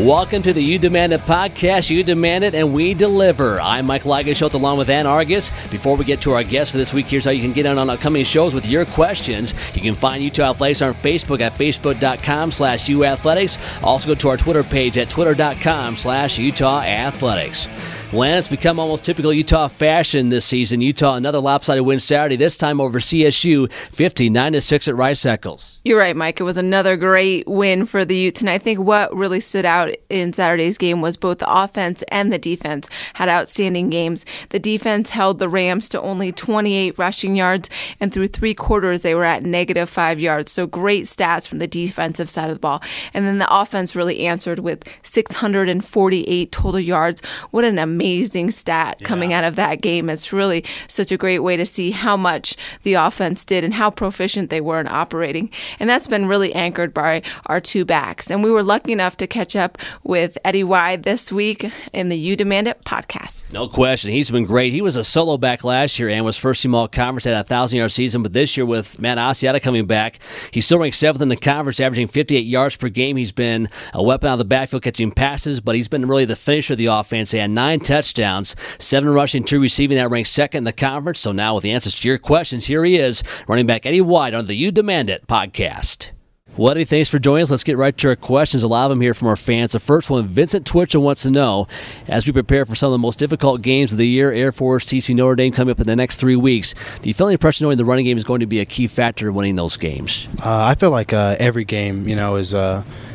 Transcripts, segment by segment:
Welcome to the You Demand It podcast. You demand it and we deliver. I'm Mike Leigensholt along with Ann Argus. Before we get to our guest for this week, here's how you can get in on upcoming shows with your questions. You can find Utah Athletics on Facebook at facebook.com/UAthletics. Also go to our Twitter page at twitter.com/Utah Athletics. Well, it's become almost typical Utah fashion this season. Utah, another lopsided win Saturday, this time over CSU, 59-6 at Rice Eccles. You're right, Mike. It was another great win for the Utes, and I think what really stood out in Saturday's game was both the offense and the defense had outstanding games. The defense held the Rams to only 28 rushing yards, and through three quarters, they were at -5 yards. So great stats from the defensive side of the ball. And then the offense really answered with 648 total yards. What an amazing stat coming out of that game. It's really such a great way to see how much the offense did and how proficient they were in operating. And that's been really anchored by our two backs. And we were lucky enough to catch up with Eddie Wide this week in the You Demand It podcast. No question. He's been great. He was a solo back last year and was first team all-conference at a 1,000-yard season. But this year with Matt Asiata coming back, he's still ranked 7th in the conference, averaging 58 yards per game. He's been a weapon out of the backfield catching passes, but he's been really the finisher of the offense. He had 9 touchdowns, 7 rushing, 2 receiving. That ranks 2nd in the conference. So now with the answers to your questions, here he is, running back Eddie Wide on the You Demand It podcast. Well, Eddie, thanks for joining us. Let's get right to our questions. A lot of them here from our fans. The first one, Vincent Twitchell wants to know, as we prepare for some of the most difficult games of the year, Air Force, TC Notre Dame coming up in the next 3 weeks, do you feel any pressure knowing the running game is going to be a key factor in winning those games? I feel like every game, is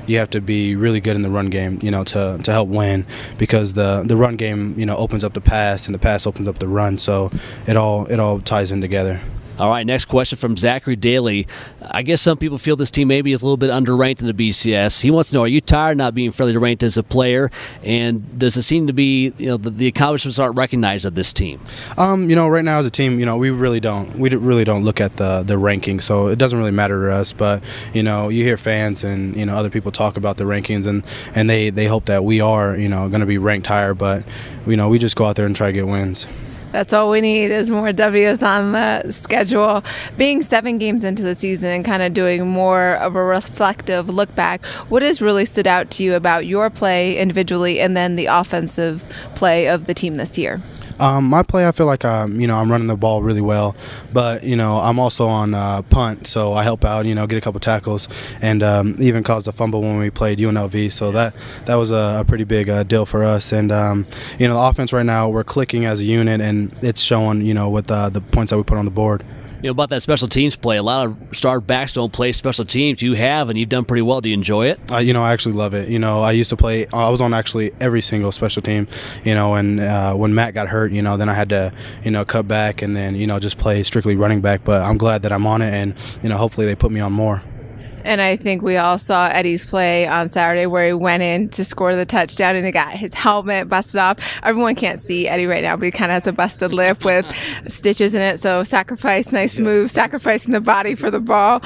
you have to be really good in the run game, to help win, because the run game, opens up the pass and the pass opens up the run. So it all ties in together. All right, next question from Zachary Daly. I guess some people feel this team maybe is a little bit underranked in the BCS. He wants to know, are you tired of not being fairly ranked as a player? And does it seem to be, the accomplishments aren't recognized of this team? Right now as a team, we really don't look at the rankings, so it doesn't really matter to us. But, you hear fans and, other people talk about the rankings, and they hope that we are, going to be ranked higher. But, we just go out there and try to get wins. That's all we need is more W's on the schedule. Being 7 games into the season and kind of doing more of a reflective look back, what has really stood out to you about your play individually and then the offensive play of the team this year? My play, I feel like I'm running the ball really well, but I'm also on punt, so I help out, get a couple tackles, and even caused a fumble when we played UNLV. So that was a pretty big deal for us. And the offense right now, we're clicking as a unit, and it's showing, with the points that we put on the board. About that special teams play, a lot of star backs don't play special teams. You have, and you've done pretty well. Do you enjoy it? I actually love it. I used to play. I was on actually every single special team. And when Matt got hurt, then I had to, cut back and then, just play strictly running back. But I'm glad that I'm on it, and hopefully they put me on more. And I think we all saw Eddie's play on Saturday where he went in to score the touchdown and he got his helmet busted off. Everyone can't see Eddie right now, but he kind of has a busted lip with stitches in it. So nice move, sacrificing the body for the ball.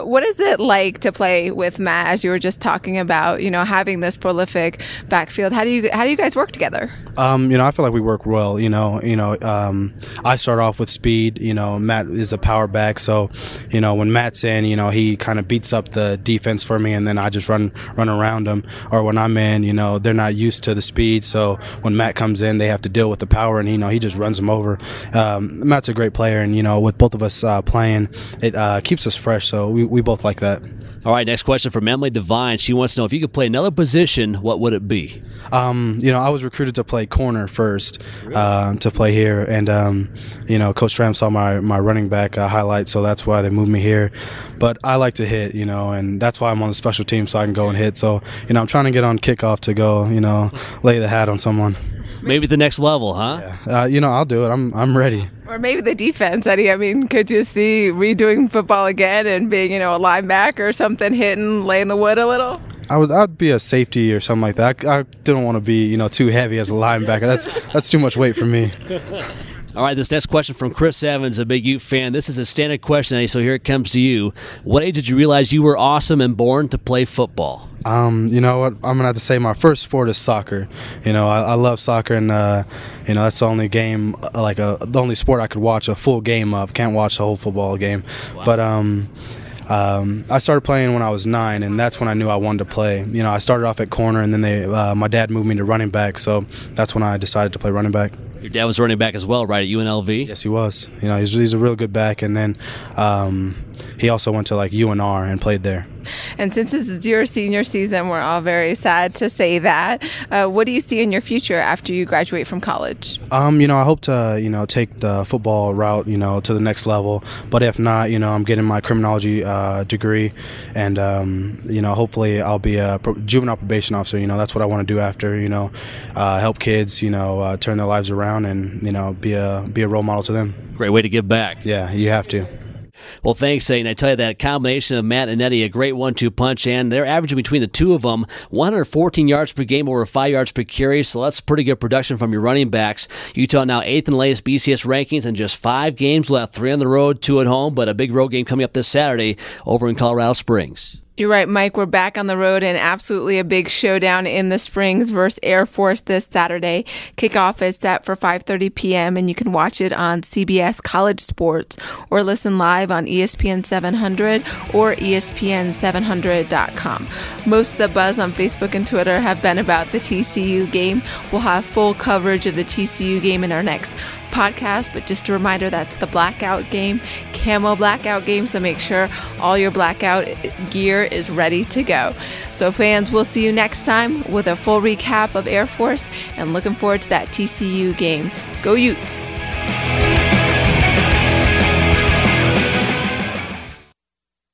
What is it like to play with Matt, as you were just talking about, having this prolific backfield? How do you guys work together? I feel like we work well. I start off with speed. Matt is a power back. So, when Matt's in, he kind of beats up the defense for me, and then I just run around them. Or when I'm in, they're not used to the speed, so when Matt comes in, they have to deal with the power, and he just runs them over. Matt's a great player, and with both of us playing, it keeps us fresh, so we both like that. All right, next question from Emily Devine. She wants to know, if you could play another position, what would it be? I was recruited to play corner first, to play here, and Coach Stram saw my running back highlight, so that's why they moved me here. But I like to hit, and that's why I'm on the special team, so I can go and hit. So I'm trying to get on kickoff to go, lay the hat on someone. Maybe the next level, huh? Yeah. I'll do it. I'm ready. Or maybe the defense, Eddie. I mean, could you see redoing football again and being, a linebacker or something, hitting, laying the wood a little? I'd be a safety or something like that. I didn't want to be, too heavy as a linebacker. That's too much weight for me. All right, this next question from Chris Evans, a big Ute fan. This is a standard question, Eddie, so here it comes to you. What age did you realize you were awesome and born to play football? You know what? I'm going to have to say my first sport is soccer. I love soccer, and, that's the only game, the only sport I could watch a full game of. Can't watch the whole football game. Wow. But I started playing when I was 9, and that's when I knew I wanted to play. You know, I started off at corner, and then my dad moved me to running back, so that's when I decided to play running back. Your dad was running back as well, right, at UNLV? Yes, he was. You know, he's a real good back, and then he also went to like UNR and played there. And since this is your senior season, we're all very sad to say that. What do you see in your future after you graduate from college? You know, I hope to, you know, take the football route, you know, to the next level. But if not, you know, I'm getting my criminology degree, and you know, hopefully I'll be a juvenile probation officer. You know, that's what I want to do after. You know, help kids, you know, turn their lives around, and you know, be a role model to them. Great way to give back. Yeah, you have to. Well, thanks, Zane. I tell you, that combination of Matt and Eddie, a great 1-2 punch, and they're averaging between the two of them 114 yards per game, over 5 yards per carry, so that's pretty good production from your running backs. Utah now 8th in the latest BCS rankings, and just 5 games left, 3 on the road, 2 at home, but a big road game coming up this Saturday over in Colorado Springs. You're right, Mike. We're back on the road, and absolutely a big showdown in the Springs versus Air Force this Saturday. Kickoff is set for 5:30 p.m., and you can watch it on CBS College Sports or listen live on ESPN 700 or ESPN700.com. Most of the buzz on Facebook and Twitter have been about the TCU game. We'll have full coverage of the TCU game in our next podcast, but just a reminder, that's the blackout game, camo blackout game, so make sure all your blackout gear is ready to go. So fans, we'll see you next time with a full recap of Air Force, and looking forward to that TCU game. Go Utes!